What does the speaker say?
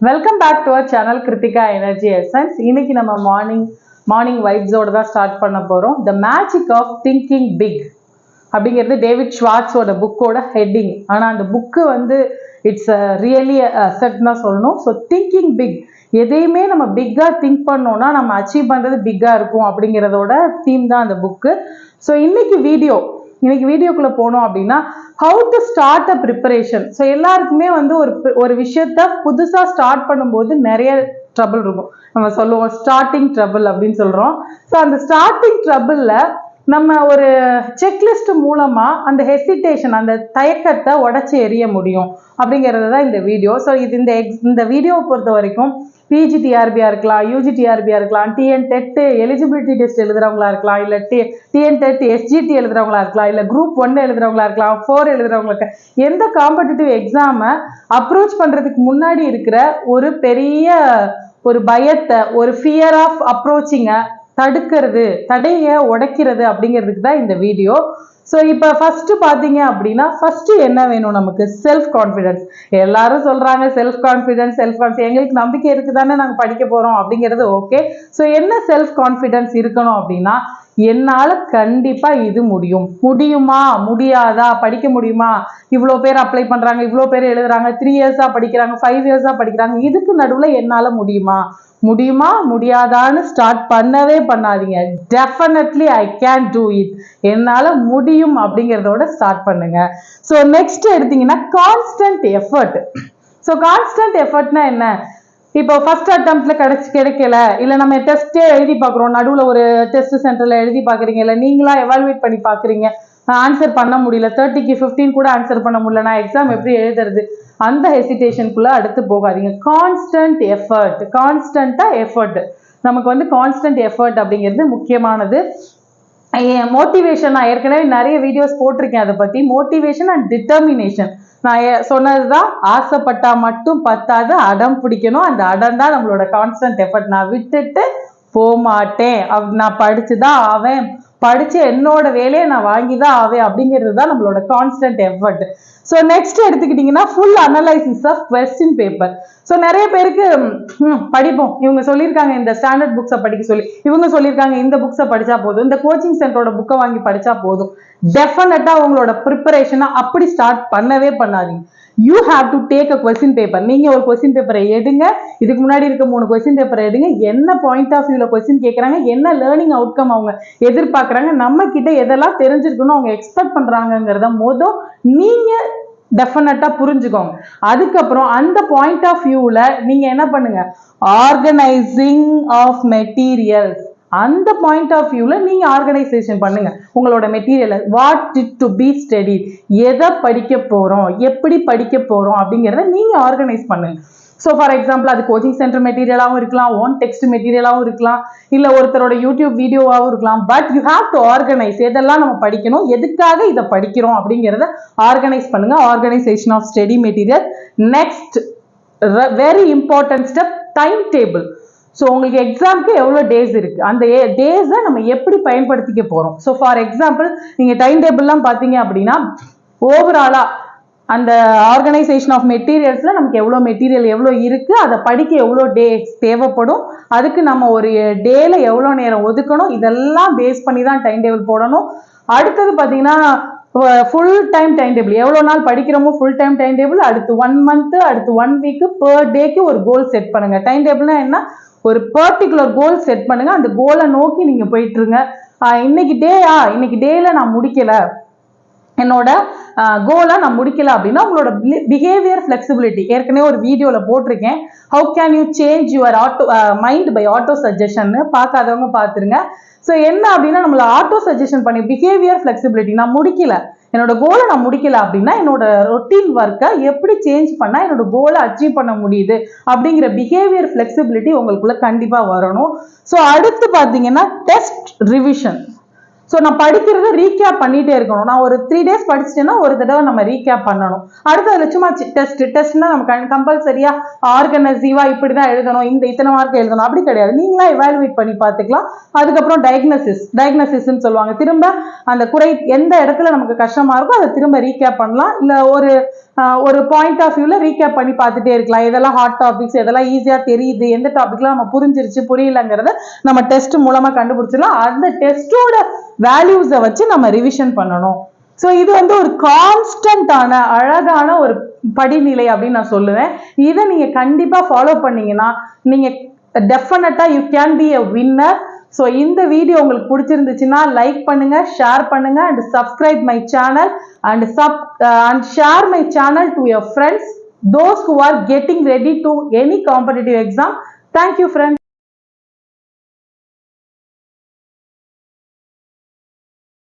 Welcome back to our channel Krithika energy essence. இன்னைக்கு நம்ம morning வைப்ஸோட தான் ஸ்டார்ட் பண்ண போகிறோம். The magic of thinking big அப்படிங்கிறது டேவிட் ஷ்வார்ட்ஸோட புக்கோட ஹெட்டிங். ஆனால் அந்த புக்கு இட்ஸ் ரியலி அசெட் தான் சொல்லணும். ஸோ திங்கிங் பிக், எதையுமே நம்ம பிக்காக திங்க் பண்ணோம்னா நம்ம அச்சீவ் பண்ணுறது பிக்காக இருக்கும் அப்படிங்கிறதோட தீம் தான் அந்த புக்கு. ஸோ இன்னைக்கு வீடியோக்குள்ளே போனோம் அப்படின்னா how to start a preparation. So எல்லாருக்குமே ஒரு விஷயத்த புதுசாக ஸ்டார்ட் பண்ணும்போது நிறைய ட்ரபிள் இருக்கும். நம்ம சொல்லுவோம் ஸ்டார்டிங் ட்ரபிள் அப்படின்னு சொல்கிறோம். ஸோ அந்த ஸ்டார்டிங் ட்ரபிளில் நம்ம ஒரு செக்லிஸ்ட் மூலமா அந்த ஹெசிடேஷன், அந்த தயக்கத்தை உடச்சி எறிய முடியும் அப்படிங்கிறது தான் இந்த வீடியோ. ஸோ இந்த வீடியோவை பொறுத்த வரைக்கும் பிஜிடிஆர்பியா இருக்கலாம், யூஜிடிஆர்பியா இருக்கலாம், டிஎன் டெட் எலிஜிபிலிட்டி டெஸ்ட் எழுதுறவங்களா இருக்கலாம், இல்லை டிஎன் டெட் எஸ்ஜிடி எழுதுறவங்களா இருக்கலாம், இல்லை குரூப் 1 எழுதுறவங்களா இருக்கலாம், 4 எழுதுறவங்களுக்கு எந்த காம்படிட்டிவ் எக்ஸாமை அப்ரோச் பண்றதுக்கு முன்னாடி இருக்கிற ஒரு பெரிய ஒரு பயத்தை, ஒரு ஃபியர் ஆஃப் அப்ரோச்சிங்கை தடையை உடைக்கிறது அப்படிங்கிறதுக்கு தான் இந்த வீடியோ. ஸோ இப்போ ஃபர்ஸ்ட் பார்த்தீங்க அப்படின்னா ஃபர்ஸ்ட் என்ன வேணும் நமக்கு? Self confidence. எல்லாரும் சொல்றாங்க செல்ஃப் கான்ஃபிடன்ஸ் எங்களுக்கு நம்பிக்கை இருக்குதானே நாங்கள் படிக்க போறோம் அப்படிங்கிறது ஓகே. ஸோ என்ன செல்ஃப் கான்ஃபிடன்ஸ் இருக்கணும் அப்படின்னா, என்னால கண்டிப்பா இது முடியுமா முடியாதா, படிக்க முடியுமா, இவ்வளோ பேர் அப்ளை பண்றாங்க, இவ்வளோ பேர் எழுதுறாங்க, 3 இயர்ஸா படிக்கிறாங்க, 5 இயர்ஸா படிக்கிறாங்க, இதுக்கு நடுவுல என்னால முடியுமா முடியாதான்னு ஸ்டார்ட் பண்ணவே பண்ணாதீங்க. Definitely I can do it, என்னால முடியும் அப்படிங்கிறதோட ஸ்டார்ட் பண்ணுங்க. ஸோ நெக்ஸ்ட் எடுத்தீங்கன்னா கான்ஸ்டன்ட் எஃபர்ட். ஸோ கான்ஸ்டன்ட் எஃபர்ட்னா என்ன? இப்போ ஃபர்ஸ்ட் அட்டம்ப்ட்ல கிடைக்கல, இல்லை நம்ம டெஸ்டே எழுதி பார்க்குறோம், நடுவில் ஒரு டெஸ்ட் சென்டர்ல எழுதி பார்க்குறீங்க, இல்லை நீங்களா எவால்வேட் பண்ணி பார்க்குறீங்க, ஆன்சர் பண்ண முடியல, 30க்கு 15 கூட ஆன்சர் பண்ண முடியல, நான் எக்ஸாம் எப்படி எழுதுறது, அந்த ஹெசிடேஷனுக்குள்ள அடுத்து போகாதீங்க. கான்ஸ்டன்ட் எஃபர்ட் நமக்கு கான்ஸ்டன்ட் எஃபர்ட் அப்படிங்கிறது முக்கியமானது. மோட்டிவேஷன் நான் ஏற்கனவே நிறைய வீடியோஸ் போட்டிருக்கேன் அதை பத்தி. மோட்டிவேஷன் அண்ட் டிட்டர்மினேஷன் நான் சொன்னதுதான். ஆசைப்பட்டா மட்டும் பத்தாது, அடம் பிடிக்கணும். அந்த அடம் தான் நம்மளோட கான்ஸ்டன்ட் எஃபர்ட். நான் விட்டுட்டு போமாட்டேன், நான் படிச்சுதான் ஆவேன், படிச்சு என்னோட வேலையை நான் வாங்கிதான் ஆவேன் அப்படிங்கிறது தான் நம்மளோட கான்ஸ்டன்ட் எஃபர்ட். ஸோ நெக்ஸ்ட் எடுத்துக்கிட்டீங்கன்னா full analysis of question paper. So நிறைய பேருக்கு படிப்போம், இவங்க சொல்லியிருக்காங்க இந்த ஸ்டாண்டர்ட் புக்ஸை படிக்க சொல்லி, இவங்க சொல்லியிருக்காங்க இந்த புக்ஸை படிச்சா போதும், இந்த கோச்சிங் சென்டரோட புக்கை வாங்கி படிச்சா போதும். டெஃபினட்டா உங்களோட ப்ரிப்பரேஷனை அப்படி ஸ்டார்ட் பண்ணவே பண்ணாதீங்க. You have to take a question paper. நீங்க ஒரு கொஸ்டின் பேப்பரை எடுங்க, இதுக்கு முன்னாடி இருக்க 3 கொஸ்டின் பேப்பரை எடுங்க, என்ன பாயிண்ட் ஆஃப் வியூல கொஸ்டின் கேட்கறாங்க, என்ன லேர்னிங் அவுட்கம் அவங்க எதிர்பார்க்கறாங்க, நம்ம கிட்ட எதெல்லாம் தெரிஞ்சிருக்கணும் அவங்க எக்ஸ்பெக்ட் பண்றாங்கிறத நீங்க டெஃபினட்டா புரிஞ்சுக்கோங்க. அதுக்கப்புறம் அந்த பாயிண்ட் ஆஃப் வியூல நீங்க என்ன பண்ணுங்க, ஆர்கனைசிங் ஆஃப் மெட்டீரியல்ஸ், அந்த பாயிண்ட் ஆஃப் வியூல நீங்க ஆர்கனைசேஷன் பண்ணுங்க உங்களோட material. What it to be study, எதை படிக்க போறோம், எப்படி படிக்க போறோம் அப்படிங்கிறத நீங்க ஆர்கனைஸ் பண்ணுங்க. ஸோ ஃபார் எக்ஸாம்பிள் அது கோச்சிங் சென்டர் மெட்டீரியலாகவும் இருக்கலாம், ஓன் டெக்ஸ்ட் மெட்டீரியலாகவும் இருக்கலாம், இல்லை ஒருத்தரோட யூடியூப் வீடியோவாகவும் இருக்கலாம். But you have to organise, எதெல்லாம் நம்ம படிக்கணும், எதுக்காக இதை படிக்கிறோம் அப்படிங்கிறத ஆர்கனைஸ் பண்ணுங்க. Organisation of study material. Next very important step, time table. So உங்களுக்கு எக்ஸாமுக்கு எவ்வளோ டேஸ் இருக்கு, அந்த டேஸை நம்ம எப்படி பயன்படுத்திக்க போறோம். ஸோ ஃபார் எக்ஸாம்பிள் நீங்க டைம் டேபிள்லாம் பார்த்தீங்க அப்படின்னா ஓவராலா அந்த ஆர்கனைசேஷன் ஆஃப் மெட்டீரியல்ஸ்ல நமக்கு எவ்வளோ மெட்டீரியல் எவ்வளோ இருக்கு, அதை படிக்க எவ்வளோ டேஸ் தேவைப்படும், அதுக்கு நம்ம ஒரு டேல எவ்வளோ நேரம் ஒதுக்கணும், இதெல்லாம் பேஸ் பண்ணி தான் டைம் டேபிள் போடணும். அடுத்தது பார்த்தீங்கன்னா ஃபுல் டைம் டைம் டேபிள், எவ்வளோ நாள் படிக்கிறோமோ ஃபுல் டைம் டைம் டேபிள், அடுத்து 1 மந்த், அடுத்து 1 வீக், பெர் டேக்கு ஒரு கோல் செட் பண்ணுங்க. டைம் டேபிள்னா என்ன, ஒரு பர்டிகுலர் கோல் செட் பண்ணுங்க, அந்த கோலை நோக்கி நீங்க போயிட்டு இருங்க. இன்னைக்கு டேல நான் முடிக்கல, என்னோட கோலை நான் முடிக்கல அப்படின்னா உங்களோட பிஹேவியர் ஃபிளெக்சிபிலிட்டி ஏற்கனவே ஒரு வீடியோல போட்டிருக்கேன். How can you change your mind by auto suggestion, பார்க்காதவங்க பார்த்துருங்க. ஸோ என்ன அப்படின்னா நம்மள ஆட்டோ சஜஷன் பண்ணி பிஹேவியர் ஃபிளெக்சிபிலிட்டி, நான் முடிக்கல, என்னோட கோலை நான் முடிக்கல அப்படின்னா என்னோட ரொட்டீன் ஒர்க்கை எப்படி சேஞ்ச் பண்ணா என்னோட கோலை அச்சீவ் பண்ண முடியுது அப்படிங்கிற பிஹேவியர் ஃபிளெக்சிபிலிட்டி உங்களுக்குள்ள கண்டிப்பா வரணும். ஸோ அடுத்து பார்த்தீங்கன்னா டெஸ்ட் ரிவிஷன். ஸோ நான் படிக்கிறத ரீகேப் பண்ணிட்டே இருக்கணும். நான் ஒரு 3 days படிச்சுட்டேன்னா ஒரு தடவை நம்ம ரீகேப் பண்ணணும். அடுத்ததுல சும்மா டெஸ்ட்னா நம்ம கம்பல்சரியா ஆர்கனைசிவா இப்படிதான் எழுதணும், இந்த இத்தனை மார்க் எழுதணும் அப்படி கிடையாது. நீங்களா எவாலுவேட் பண்ணி பார்த்துக்கலாம். அதுக்கப்புறம் டயக்னசிஸ்ன்னு சொல்லுவாங்க. திரும்ப அந்த குறை எந்த இடத்துல நமக்கு கஷ்டமா இருக்கோ அதை திரும்ப ரீகேப் பண்ணலாம். இல்ல ஒரு பாயிண்ட் ஆஃப் வியூல ரீகேப் பண்ணி பார்த்துட்டே இருக்கலாம். எதெல்லாம் ஹாட் டாபிக்ஸ், எதெல்லாம் ஈஸியா தெரியுது, எந்த டாபிக்லாம் நம்ம புரிஞ்சிருச்சு புரியலங்கிறத நம்ம டெஸ்ட் மூலமா கண்டுபிடிச்சிடலாம். அந்த டெஸ்டோட வேல்யூஸை வச்சு நம்ம ரிவிஷன் பண்ணணும். ஸோ இது வந்து ஒரு கான்ஸ்டன்டான அழகான ஒரு படிநிலை அப்படின்னு நான் சொல்லுவேன். இதை நீங்க கண்டிப்பா ஃபாலோ பண்ணீங்கன்னா நீங்க டெஃபினட்டா you can be a winner. So இந்த வீடியோ உங்களுக்கு பிடிச்சிருந்துச்சுன்னா லைக் பண்ணுங்க, ஷேர் பண்ணுங்க, and subscribe my channel and share my channel to your friends, those who are getting ready to any competitive exam. Thank you friends.